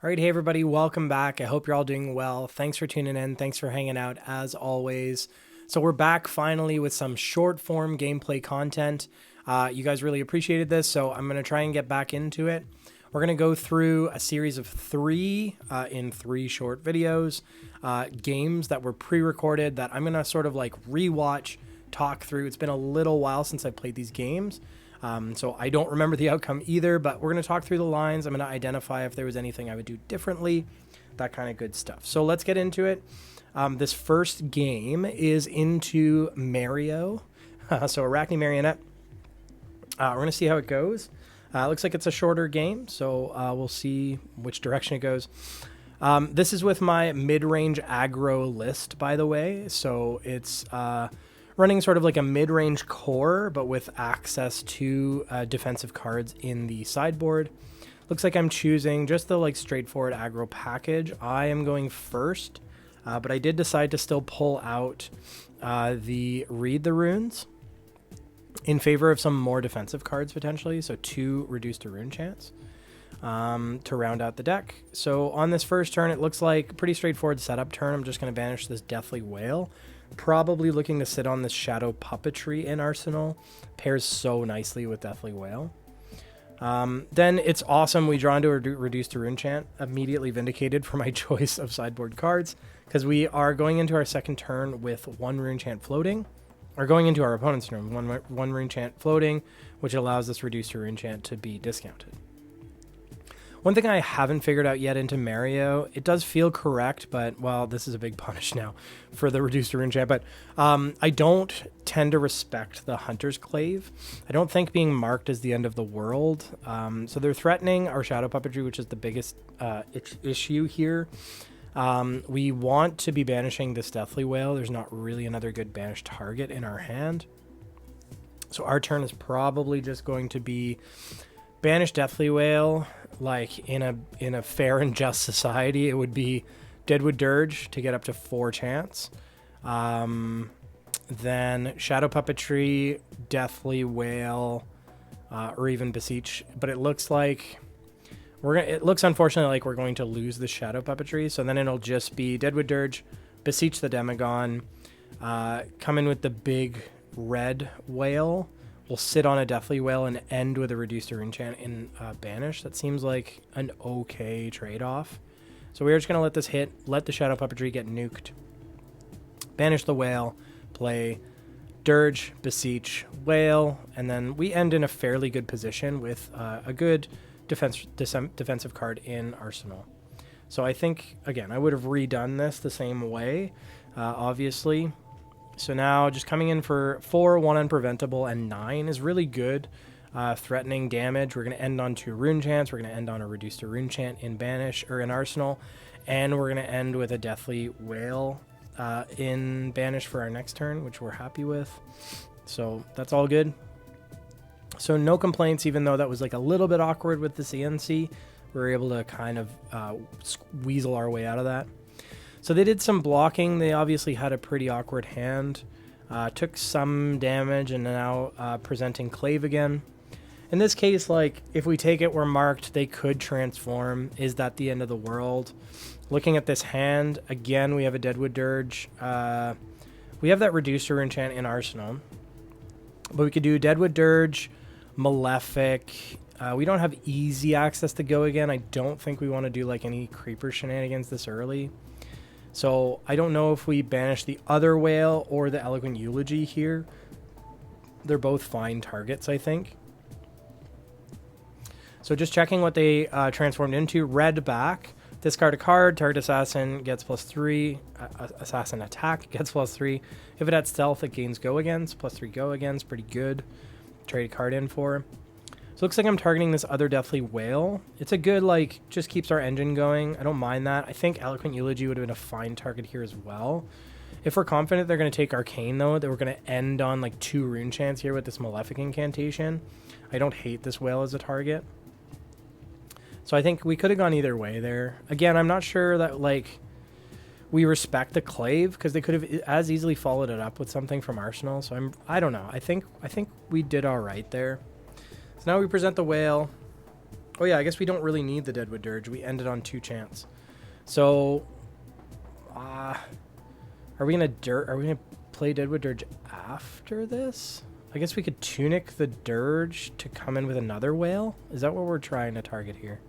All right, hey everybody, welcome back. I hope you're all doing well. Thanks for tuning in. Thanks for hanging out as always. So we're back finally with some short form gameplay content. You guys really appreciated this, so I'm going to try and get back into it. We're going to go through a series of three short videos, games that were pre-recorded that I'm going to sort of like rewatch, talk through. It's been a little while since I played these games. So I don't remember the outcome either, but we're going to talk through the lines. I'm going to identify if there was anything I would do differently, that kind of good stuff. So let's get into it. This first game is into Mario. So Arakni Marionette. We're going to see how it goes. Looks like it's a shorter game, so we'll see which direction it goes. This is with my mid-range aggro list, by the way. So it's running sort of like a mid-range core, but with access to defensive cards in the sideboard. Looks like I'm choosing just the like straightforward aggro package. I am going first, but I did decide to still pull out the Read the Runes in favor of some more defensive cards potentially. So 2 reduced to rune chance to round out the deck. So on this first turn, it looks like a pretty straightforward setup turn. I'm just going to banish this Deathly Whale. Probably looking to sit on this Shadow Puppetry in Arsenal. Pairs so nicely with Deathly Whale. Then it's awesome. We draw into a reduced to rune chant. Immediately vindicated for my choice of sideboard cards, because we are going into our second turn with 1 rune chant floating. Or going into our opponent's turn, one rune chant floating, which allows this reduced to rune chant to be discounted. One thing I haven't figured out yet into Mario, it does feel correct, but, well, this is a big punish now for the reduced to rune chant, but I don't tend to respect the Hunter's Clave. I don't think being marked as the end of the world. So they're threatening our Shadow Puppetry, which is the biggest issue here. We want to be banishing this Deathly Whale. There's not really another good banished target in our hand. So our turn is probably just going to be banish Deathly Whale. Like in a fair and just society, it would be Deadwood Dirge to get up to 4 chance. Then Shadow Puppetry, Deathly Whale, or even Beseech. But it looks like it looks unfortunately like we're going to lose the Shadow Puppetry. So then it'll just be Deadwood Dirge, Beseech the Demagon, come in with the big red whale. We'll sit on a Deathly Whale and end with a reduced to rune chant in banish. That seems like an okay trade-off. So we're just going to let this hit, let the Shadow Puppetry get nuked. Banish the whale, play Dirge, Beseech, Whale, and then we end in a fairly good position with a good defensive card in Arsenal. So I think, again, I would have redone this the same way, obviously. So now just coming in for 4, 1 unpreventable, and 9 is really good. Threatening damage. We're going to end on 2 rune chants. We're going to end on a reduced to rune chant in banish or in Arsenal. And we're going to end with a Deathly Whale in banish for our next turn, which we're happy with. So that's all good. So no complaints, even though that was like a little bit awkward with the CNC. We were able to kind of weasel our way out of that. So they did some blocking. They obviously had a pretty awkward hand. Took some damage and now presenting Clave again. In this case, like, if we take it, we're marked. They could transform. Is that the end of the world? Looking at this hand, again, we have a Deadwood Dirge. We have that reduced to rune chant in Arsenal. But we could do Deadwood Dirge, Malefic. We don't have easy access to go again. I don't think we want to do like any creeper shenanigans this early. So I don't know if we banish the other whale or the Eloquent Eulogy here. They're both fine targets, I think. So just checking what they transformed into. Red back. Discard a card. Target assassin gets +3. Assassin attack gets +3. If it had stealth, it gains go against. +3 go against. Pretty good. Trade a card in for. So it looks like I'm targeting this other Deathly Whale. It's a good, like, just keeps our engine going. I don't mind that. I think Eloquent Eulogy would have been a fine target here as well. If we're confident they're going to take Arcane, though, that we're going to end on, like, 2 rune chants here with this Malefic incantation. I don't hate this whale as a target. So I think we could have gone either way there. Again, I'm not sure that, like, we respect the Clave, because they could have as easily followed it up with something from Arsenal. So I don't know. I think we did all right there. So now we present the whale. Oh yeah, I guess we don't really need the Deadwood Dirge. We ended on 2 chance. So, are we gonna play Deadwood Dirge after this? I guess we could Tunic the Dirge to come in with another whale. Is that what we're trying to target here?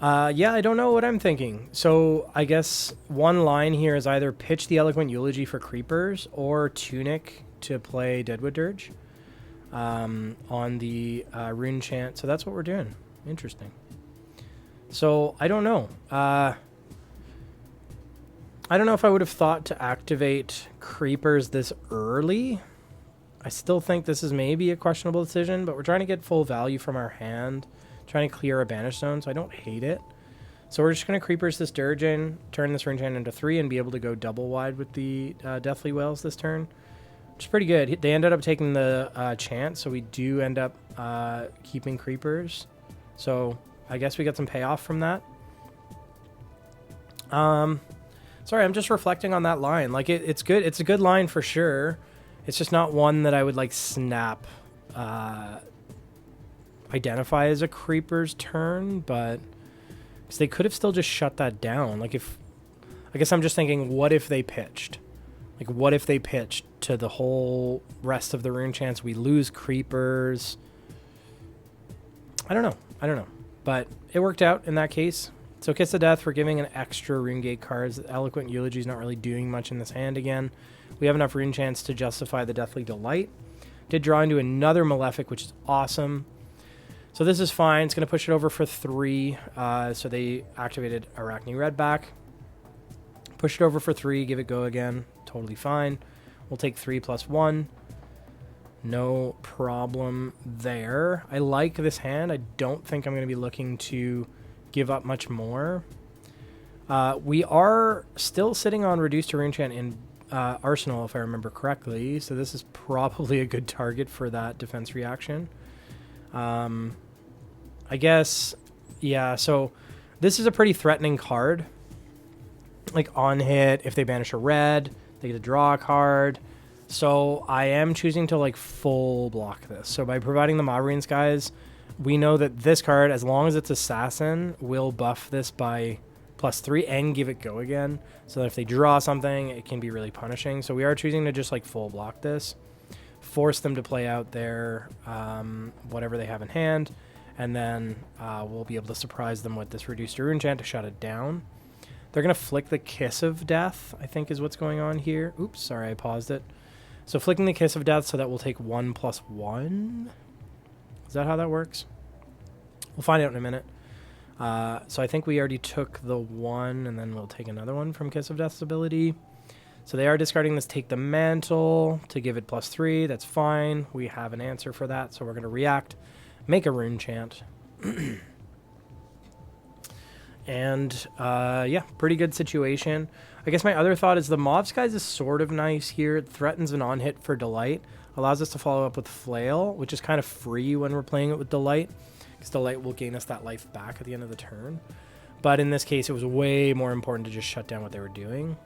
Yeah, I don't know what I'm thinking. So I guess one line here is either pitch the Eloquent Eulogy for creepers or Tunic to play Deadwood Dirge on the rune chant. So that's what we're doing. Interesting. So I don't know. I don't know if I would have thought to activate creepers this early. I still think this is maybe a questionable decision, but we're trying to get full value from our hand. Trying to clear a banish zone, so I don't hate it. So we're just going to creepers this Dirge in, turn this rune chant into 3, and be able to go double wide with the Deathly Whales this turn, which is pretty good. They ended up taking the chant, so we do end up keeping creepers. So I guess we got some payoff from that. Sorry, I'm just reflecting on that line. Like it's good. It's a good line for sure. It's just not one that I would like snap. Identify as a creeper's turn, but because they could have still just shut that down. Like if, I guess I'm just thinking, what if they pitched? Like what if they pitched to the whole rest of the rune chance? We lose creepers. I don't know, but it worked out in that case. So Kiss of Death, we're giving an extra rune gate cards. Eloquent Eulogy is not really doing much in this hand again. We have enough rune chance to justify the Deathly Delight. Did draw into another Malefic, which is awesome. So this is fine. It's going to push it over for 3. So they activated Arakni Red back. Push it over for 3. Give it go again. Totally fine. We'll take 3 plus 1. No problem there. I like this hand. I don't think I'm going to be looking to give up much more. We are still sitting on Reduced to Rune Chant in Arsenal, if I remember correctly. So this is probably a good target for that defense reaction. I guess, yeah, so this is a pretty threatening card. Like on hit, if they banish a red, they get to draw a card. So I am choosing to like full block this. So by providing the Marines, guys, we know that this card, as long as it's Assassin, will buff this by +3 and give it go again. So that if they draw something, it can be really punishing. So we are choosing to just like full block this. Force them to play out their whatever they have in hand, and then we'll be able to surprise them with this Reduced to Rune Chant to shut it down. They're going to flick the Kiss of Death, I think is what's going on here. Oops, sorry, I paused it. So flicking the Kiss of Death so that we'll take 1 plus 1. Is that how that works? We'll find out in a minute. So I think we already took the 1, and then we'll take another one from Kiss of Death's ability. So they are discarding this Take the Mantle to give it +3. That's fine. We have an answer for that. So we're going to react, make a rune chant. And yeah, pretty good situation. I guess my other thought is the Mob Skies is sort of nice here. It threatens an on-hit for Delight. Allows us to follow up with Flail, which is kind of free when we're playing it with Delight, because Delight will gain us that life back at the end of the turn. But in this case, it was way more important to just shut down what they were doing.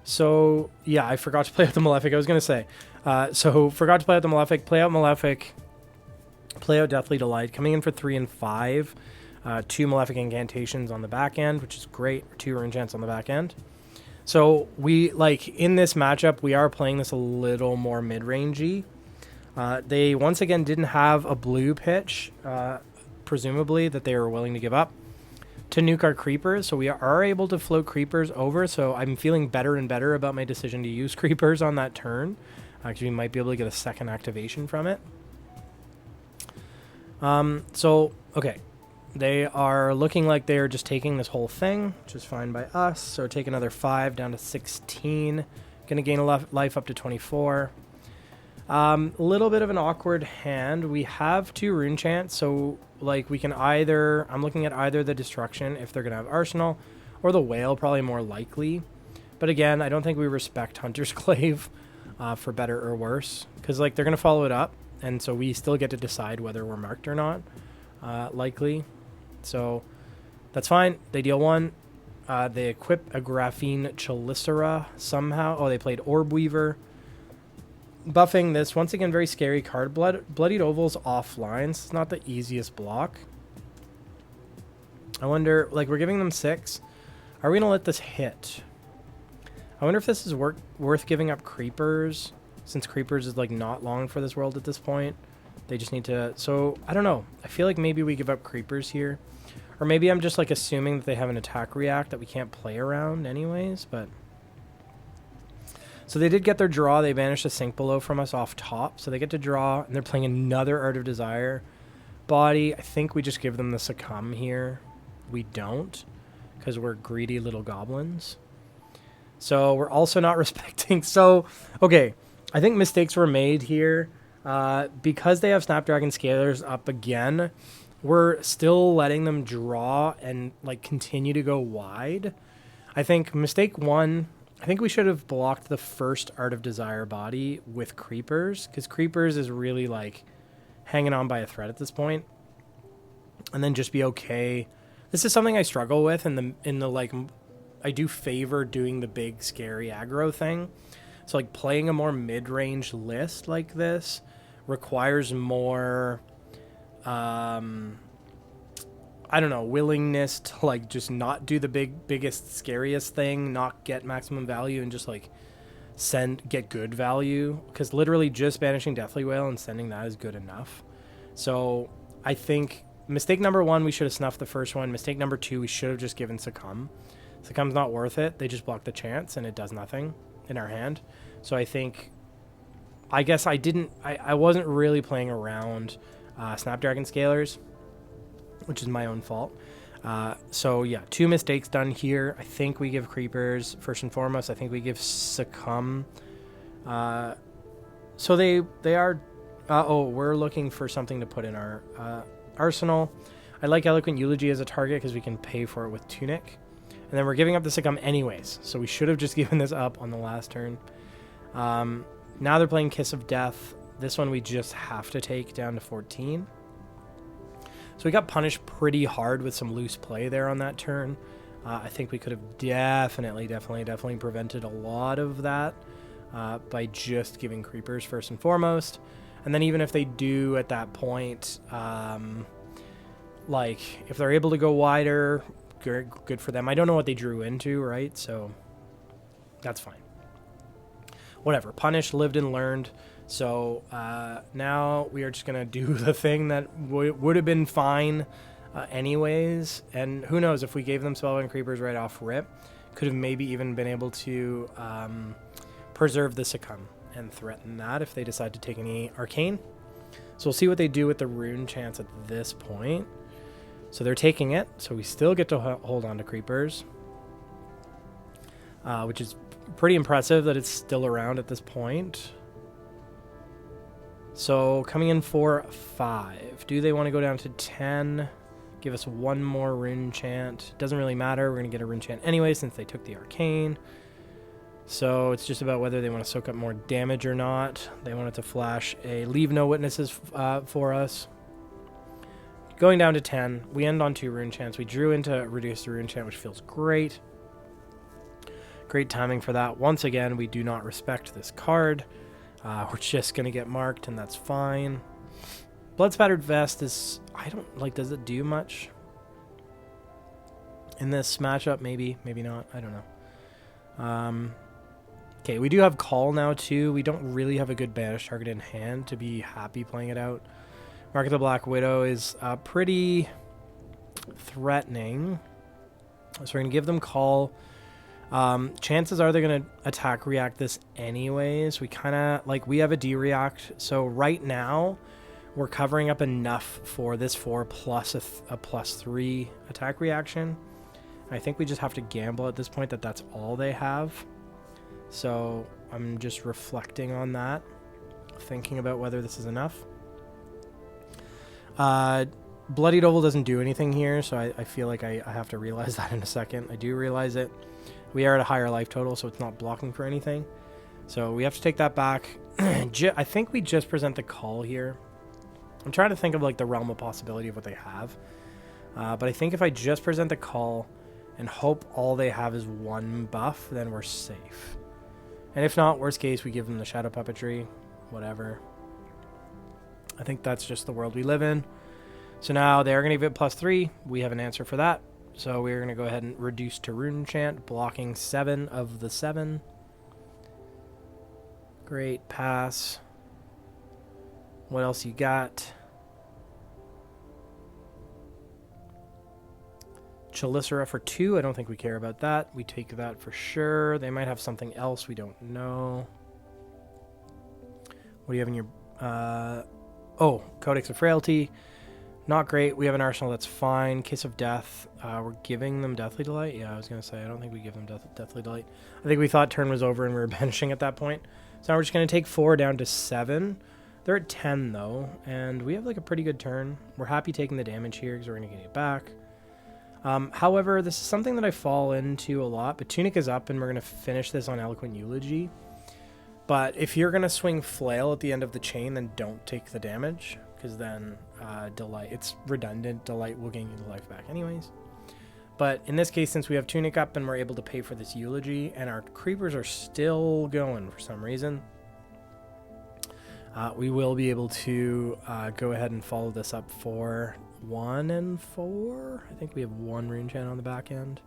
So, yeah, I forgot to play out the Malefic. I was going to say. So, forgot to play out the Malefic. Play out Malefic. Play out Deathly Delight. Coming in for 3 and 5. 2 Malefic Incantations on the back end, which is great. 2 Rune Chants on the back end. So, we, like, in this matchup, we are playing this a little more mid-rangey. They, once again, didn't have a blue pitch, presumably, that they were willing to give up to nuke our creepers, so we are able to float creepers over, so I'm feeling better and better about my decision to use creepers on that turn. Actually, we might be able to get a second activation from it. So, okay. They are looking like they're just taking this whole thing, which is fine by us, so take another 5 down to 16. Gonna gain a life up to 24. A little bit of an awkward hand. We have 2 rune chants, so like we can either, I'm looking at either the Destruction if they're gonna have Arsenal, or the Whale, probably more likely. But again, I don't think we respect Hunter's Clave for better or worse, because like they're gonna follow it up, and so we still get to decide whether we're marked or not, likely. So that's fine. They deal 1. They equip a Graphene Chelicera somehow. Oh, they played Orb Weaver. buffing this, once again, very scary card. Bloodied Oval's offline. It's not the easiest block. I wonder, like, we're giving them 6. Are we going to let this hit? I wonder if this is worth giving up Creepers, since Creepers is, like, not long for this world at this point. They just need to... So, I don't know. I feel like maybe we give up Creepers here. Or maybe I'm just, like, assuming that they have an attack react that we can't play around anyways, but... So they did get their draw. They banished a Sink Below from us off top. So they get to draw, and they're playing another Art of Desire. Body, I think we just give them the Succumb here. We don't, because we're greedy little goblins. So we're also not respecting... So, okay, I think mistakes were made here. Because they have Snapdragon Scalers up again, we're still letting them draw and, like, continue to go wide. I think mistake 1... I think we should have blocked the first Art of Desire body with Creepers, because Creepers is really, like, hanging on by a thread at this point. And then just be okay. This is something I struggle with in the like, I do favor doing the big scary aggro thing. So, like, playing a more mid-range list like this requires more, I don't know, willingness to, like, just not do the biggest, scariest thing, not get maximum value, and just, like, get good value. Because literally just banishing Deathly Wail and sending that is good enough. So I think mistake number 1, we should have snuffed the first one. Mistake number 2, we should have just given Succumb. Succumb's not worth it. They just block the chance, and it does nothing in our hand. So I think, I guess I wasn't really playing around Snapdragon Scalers, which is my own fault. So yeah, 2 mistakes done here. I think we give Creepers first and foremost. I think we give Succumb. So they are... we're looking for something to put in our arsenal. I like Eloquent Eulogy as a target because we can pay for it with Tunic. And then we're giving up the Succumb anyways. So we should have just given this up on the last turn. Now they're playing Kiss of Death. This one we just have to take down to 14. So we got punished pretty hard with some loose play there on that turn. I think we could have definitely prevented a lot of that by just giving Creepers first and foremost. And then even if they do at that point, like, if they're able to go wider, good for them. I don't know what they drew into, right? So that's fine. Whatever. Punished, lived, and learned. So now we are just going to do the thing that would have been fine anyways. And who knows, if we gave them Spellbound Creepers right off rip, could have maybe even been able to preserve the Succumb and threaten that if they decide to take any Arcane. So we'll see what they do with the Rune Chance at this point. So they're taking it, so we still get to hold on to Creepers, which is pretty impressive that it's still around at this point. So coming in for 5. Do they want to go down to 10? Give us 1 more Rune Chant. Doesn't really matter. We're going to get a Rune Chant anyway since they took the Arcane. So it's just about whether they want to soak up more damage or not. They wanted to flash a Leave No Witnesses for us. Going down to 10. We end on 2 Rune Chants. We drew into Reduce the Rune Chant, which feels great. Great timing for that. Once again, we do not respect this card. We're just going to get marked, and that's fine. Blood Spattered Vest is... I don't... Like, does it do much? In this matchup, maybe. Maybe not. I don't know. Okay, we do have Call now, too. We don't really have a good banish target in hand to be happy playing it out. Mark of the Black Widow is pretty threatening. So we're going to give them Call. Chances are they're going to attack react this anyways. We kind of, like, we have a D-react. So right now, we're covering up enough for this 4 plus a +3 attack reaction. I think we just have to gamble at this point that that's all they have. So I'm just reflecting on that, thinking about whether this is enough. Bloodied Oval doesn't do anything here, so I feel like I have to realize that in a second. I do realize it. We are at a higher life total, so it's not blocking for anything. So we have to take that back. I think we just present the Call here. I'm trying to think of, like, the realm of possibility of what they have. But I think if I just present the Call and hope all they have is 1 buff, then we're safe. And if not, worst case, we give them the Shadow Puppetry. whatever. I think that's just the world we live in. So now they are going to give it +3. We have an answer for that. So we're going to go ahead and reduce to Rune Enchant, blocking 7 of the 7. Great, pass. What else you got? Chelicera for 2. I don't think we care about that. We take that for sure. They might have something else we don't know. What do you have in your... oh, Codex of Frailty. Not great. We have an arsenal that's fine. Kiss of Death. We're giving them Deathly Delight. Yeah, I was going to say, I don't think we give them Deathly Delight. I think we thought turn was over and we were benching at that point. So now we're just going to take 4 down to 7. They're at 10, though, and we have like a pretty good turn. We're happy taking the damage here because we're going to get it back. However, this is something that I fall into a lot, but Tunic is up and we're going to finish this on Eloquent Eulogy. But if you're going to swing Flail at the end of the chain, then don't take the damage, because then Delight, it's redundant. Delight will gain you the life back anyways. But in this case, since we have Tunic up and we're able to pay for this Eulogy, and our creepers are still going for some reason, we will be able to go ahead and follow this up for 1 and 4. I think we have 1 Rune Enchant on the back end.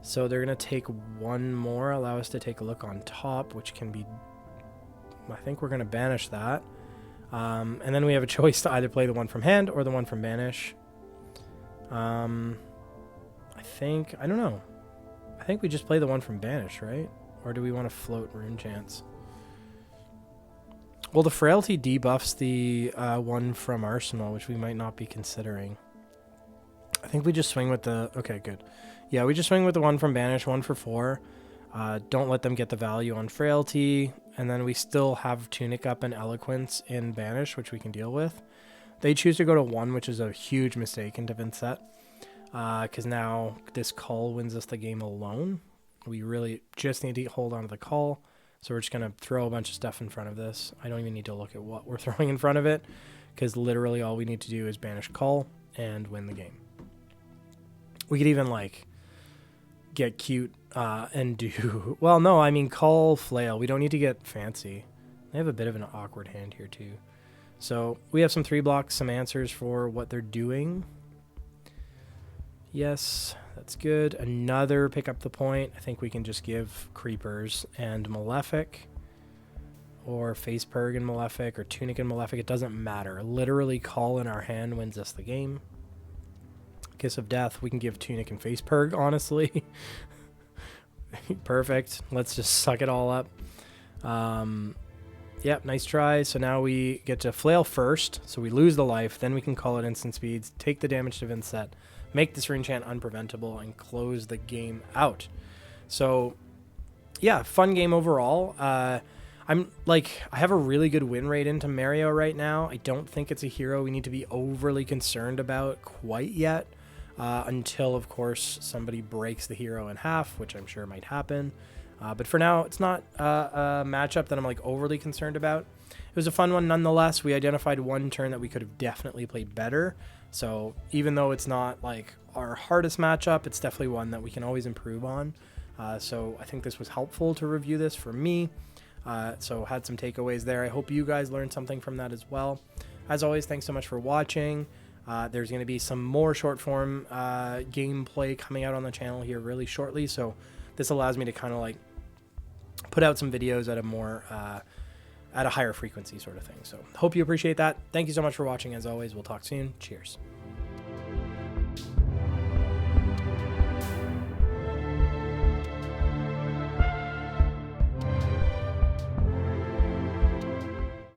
So they're going to take 1 more, allow us to take a look on top, which can be... I think we're going to banish that. And then we have a choice to either play the one from hand or the one from banish. I don't know. I think we just play the one from banish, right? Or do we want to float Rune Enchants? Well, the Frailty debuffs the one from Arsenal, which we might not be considering. I think we just swing with the... Okay, good. Yeah, we just swing with the one from Banish, 1 for 4. Don't let them get the value on Frailty. And then we still have Tunic up and Eloquence in Banish, which we can deal with. They choose to go to 1, which is a huge mistake into Vynnset. Because now this call wins us the game alone. We really just need to hold on to the call. So we're just going to throw a bunch of stuff in front of this. I don't even need to look at what we're throwing in front of it, because literally all we need to do is banish call and win the game. We could even like get cute and do... Well, no, I mean call flail. We don't need to get fancy. They have a bit of an awkward hand here too. So we have some 3 blocks, some answers for what they're doing. Yes, that's good. Another pick up the point. I think we can just give Creepers and Malefic, or Face Purg and Malefic, or Tunic and Malefic. It doesn't matter. Literally call in our hand wins us the game. Kiss of Death, we can give Tunic and Face Purg, honestly. Perfect. Let's just suck it all up. Yep, nice try. So now we get to flail first, so we lose the life. Then we can call it instant speeds, take the damage to Vynnset, make this Rune Enchant unpreventable, and close the game out. So, yeah, fun game overall. I have a really good win rate into Mario right now. I don't think it's a hero we need to be overly concerned about quite yet, until, of course, somebody breaks the hero in half, which I'm sure might happen. But for now, it's not a matchup that I'm like overly concerned about. It was a fun one nonetheless. We identified one turn that we could have definitely played better. So even though it's not like our hardest matchup, it's definitely one that we can always improve on. So I think this was helpful to review this for me. So had some takeaways there. I hope you guys learned something from that as well. As always, thanks so much for watching. There's going to be some more short form gameplay coming out on the channel here really shortly. So this allows me to kind of like put out some videos at a more at a higher frequency sort of thing. So hope you appreciate that. Thank you so much for watching. As always, we'll talk soon. Cheers.